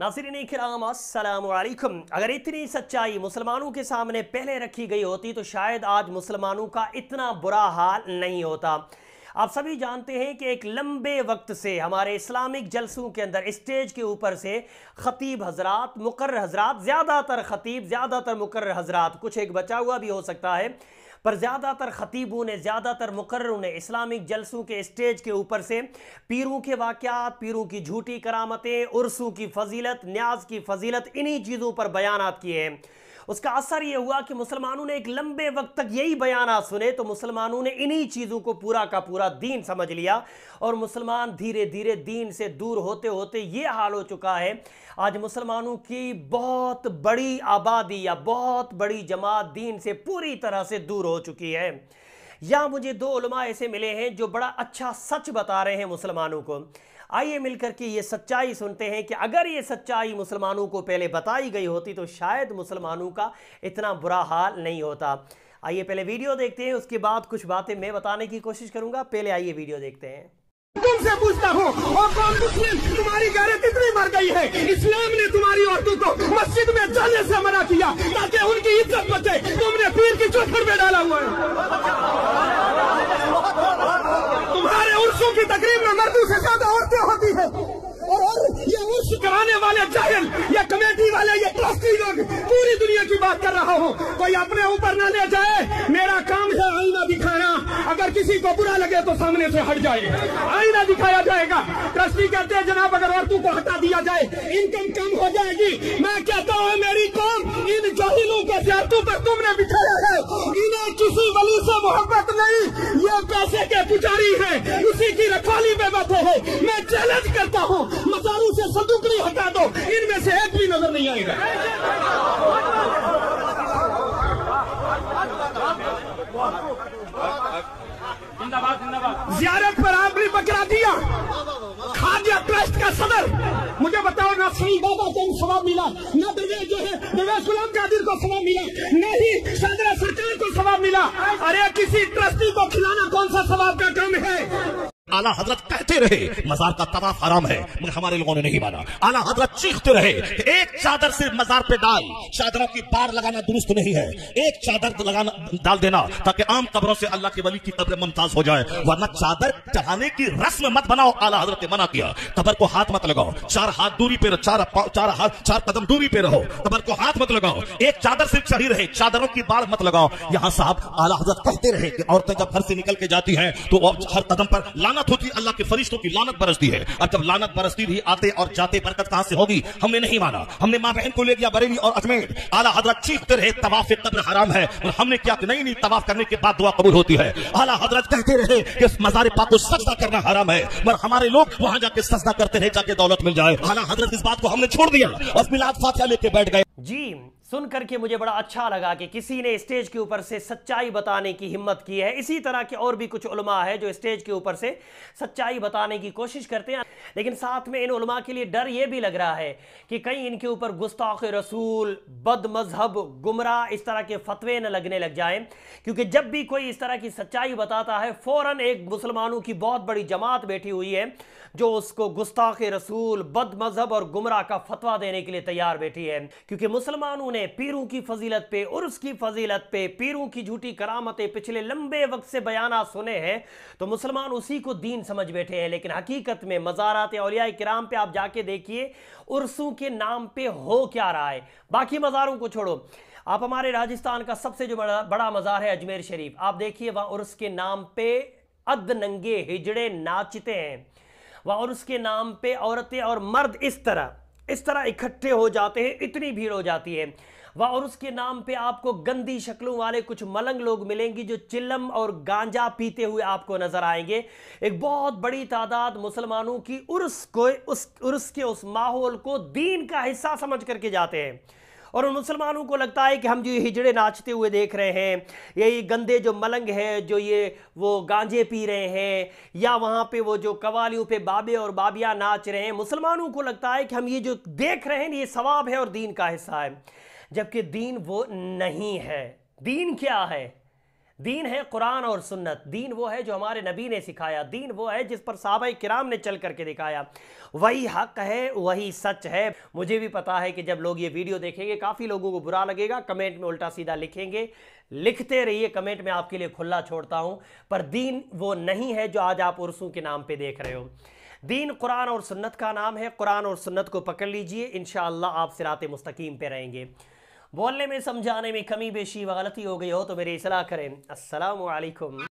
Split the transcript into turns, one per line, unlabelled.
नाज़रीन किराम अस्सलामु अलैकुम। अगर इतनी सच्चाई मुसलमानों के सामने पहले रखी गई होती तो शायद आज मुसलमानों का इतना बुरा हाल नहीं होता। आप सभी जानते हैं कि एक लंबे वक्त से हमारे इस्लामिक जलसों के अंदर स्टेज के ऊपर से ख़तीब हजरात, मुकर्रर हजरात, ज़्यादातर ख़तीब, ज़्यादातर मुकर्रर हजरात, कुछ एक बचा हुआ भी हो सकता है, पर ज़्यादातर ख़तीबों ने, ज़्यादातर मुकर्ररों ने इस्लामिक जलसों के स्टेज के ऊपर से पीरों के वाक़यात, पीरों की झूठी करामतें, उर्सों की फ़जीलत, न्याज की फ़जीलत, इन्हीं चीज़ों पर बयानात किए हैं। उसका असर यह हुआ कि मुसलमानों ने एक लंबे वक्त तक यही बयानात सुने तो मुसलमानों ने इन्हीं चीज़ों को पूरा का पूरा दीन समझ लिया और मुसलमान धीरे धीरे दीन से दूर होते होते ये हाल हो चुका है। आज मुसलमानों की बहुत बड़ी आबादी या बहुत बड़ी जमात दीन से पूरी तरह से दूर हो चुकी है। या मुझे दो उलमा ऐसे मिले हैं जो बड़ा अच्छा सच बता रहे हैं मुसलमानों को। आइए मिलकर के ये सच्चाई सुनते हैं कि अगर ये सच्चाई मुसलमानों को पहले बताई गई होती तो शायद मुसलमानों का इतना बुरा हाल नहीं होता। आइए पहले वीडियो देखते हैं, उसके बाद कुछ बातें मैं बताने की कोशिश करूंगा। पहले आइए वीडियो देखते हैं।
तुमसे पूछता हूँ और कौन मुस्लिम तुम्हारी गैरत इतनी मर गई है, इस्लाम ने तुम्हारी औरतों को मस्जिद में जाने से मना किया ताकि उनकी इज्जत बचे, तुमने पीर की चौखट में डाला हुआ है। तुम्हारे उर्सों की तकरीब में मर्दों से ज्यादा औरतें होती है और ये उर्स कराने वाले जाहिल, ये कमेटी वाले, ये ट्रस्टी लोग, पूरी दुनिया की बात कर रहा हूँ, कोई अपने ऊपर ना ले जाए। मेरा काम है आईना दिखाना, अगर किसी को बुरा लगे तो सामने से हट जाए, आईना दिखाया जाएगा। ट्रस्टी कहते हैं जनाब अगर औरतों को हटा दिया जाए इनकम कम हो जाएगी। मैं कहता हूँ मेरी कौम, इन जाहिलों को ज़ियारतों पर तुमने बिठाया है, इन्हें किसी वली से मोहब्बत नहीं, ये पैसे के पुजारी है, उसी की रखवाली में बैठे है। मैं चैलेंज करता हूँ मजारों से संदूकड़ी हटा दो, इनमें से एक भी नजर नहीं आएगा। जियारत पर आपने बकरा दिया, खादिया ट्रस्ट का सदर, मुझे बताओ ना सही बाबा को सवाब मिला, ना दरवेश जो है दरवेश गुलाम कादिर को सवाब मिला, न ही शादरा सरकार को सवाब मिला। अरे किसी ट्रस्टी को खिलाना कौन सा सवाब का काम है?
आला हजरत कहते रहे मजार का तवाफ हराम है, मगर हमारे लोगों ने नहीं माना। आला हजरत चीखते रहे कि एक चादर सिर्फ मजार पे डाल, चादरों की बार लगाना दुरुस्त नहीं है, एक चादर लगाना डाल देना ताकि आम कब्रों से अल्लाह के वली की कब्र मुमताज हो जाए, वरना चादर चढ़ाने की रस्म मत बनाओ। आला हजरत ने मना किया। कब्र को हाथ मत लगाओ, 4 हाथ दूरी पे, 4 कदम दूरी पे रहो, कब्र को हाथ मत लगाओ, एक चादर सिर्फ चढ़ी रहे, चादरों की बार मत लगाओ। यहाँ साहब आला हजरत कहते रहे कि औरतें जब घर से निकल के जाती हैं तो हर कदम पर लानत होती, अल्लाह के फरिश्तों की लानत बरसती है। और जब लानत बरसती रही, आते और जाते बरकत कहां से होगी? हमने नहीं माना। हमने मां बहन को ले गया बरेली और अजमेर। आला हजरत चीखते रहे तवाफ कब्र हराम है, और हमने क्या कि नहीं तवाफ करने के बाद दुआ कबूल होती है। आला हजरत कहते रहे कि इस मज़ार पाक को सजदा करना हराम है, मगर हमारे लोग वहां जाके सजदा करते रहे जाके दौलत मिल जाए। आला हजरत इस बात को हमने छोड़ दिया और मिलाद फातिहा लेके बैठ गए।
जी, सुन करके मुझे बड़ा अच्छा लगा कि किसी ने स्टेज के ऊपर से सच्चाई बताने की हिम्मत की है। इसी तरह के और भी कुछ उलमा है जो स्टेज के ऊपर से सच्चाई बताने की कोशिश करते हैं, लेकिन साथ में इन उलमा के लिए डर ये भी लग रहा है कि कहीं इनके ऊपर गुस्ताख रसूल, बद मजहब, गुमराह, इस तरह के फतवे न लगने लग जाएं। क्योंकि जब भी कोई इस तरह की सच्चाई बताता है फौरन एक मुसलमानों की बहुत बड़ी जमात बैठी हुई है जो उसको गुस्ताख रसूल, बद मजहब और गुमराह का फतवा देने के लिए तैयार बैठी है। क्योंकि मुसलमानों ने पीरों की फजीलत पे, उर्स की फजीलत पे, पीरों की झूठी करामतें पिछले लंबे वक्त से बयाना सुने हैं तो मुसलमान उसी को दीन समझ बैठे हैं। लेकिन हकीकत में मज़ारात औलिया किराम पे आप जाके देखिए उर्सों के नाम पे हो क्या रहा है। बाकी मज़ारों को छोड़ो, आप हमारे राजस्थान का सबसे जो बड़ा मज़ार है अजमेर शरीफ, आप देखिए वहाँ उर्स के नाम पे अद नंगे हिजड़े नाचते हैं, वहाँ उर्स के नाम पे औरतें और मर्द इस तरह इकट्ठे हो जाते हैं, इतनी भीड़ हो जाती है वहाँ। और उसके नाम पे आपको गंदी शक्लों वाले कुछ मलंग लोग मिलेंगे जो चिल्लम और गांजा पीते हुए आपको नजर आएंगे। एक बहुत बड़ी तादाद मुसलमानों की उर्स के उस माहौल को दीन का हिस्सा समझ करके जाते हैं और उन मुसलमानों को लगता है कि हम जो ये हिजड़े नाचते हुए देख रहे हैं, यही गंदे जो मलंग हैं जो ये वो गांजे पी रहे हैं, या वहाँ पे वो जो कवालियों पे बाबे और बाबियाँ नाच रहे हैं, मुसलमानों को लगता है कि हम ये जो देख रहे हैं ये सवाब है और दीन का हिस्सा है। जबकि दीन वो नहीं है। दीन क्या है? दीन है कुरान और सुन्नत। दीन वो है जो हमारे नबी ने सिखाया, दीन वो है जिस पर सहाबाए किराम ने चल करके दिखाया, वही हक है, वही सच है। मुझे भी पता है कि जब लोग ये वीडियो देखेंगे काफ़ी लोगों को बुरा लगेगा, कमेंट में उल्टा सीधा लिखेंगे। लिखते रहिए, कमेंट में आपके लिए खुला छोड़ता हूँ, पर दीन वो नहीं है जो आज आप उर्सों के नाम पे देख रहे हो। दीन कुरान और सुन्नत का नाम है। कुरान और सुन्नत को पकड़ लीजिए, इंशाअल्लाह आप सिराते मुस्तकीम पे रहेंगे। बोलने में समझाने में कमी बेशी व गलती हो गई हो तो मेरी इस्लाह करें। अस्सलामु अलैकुम।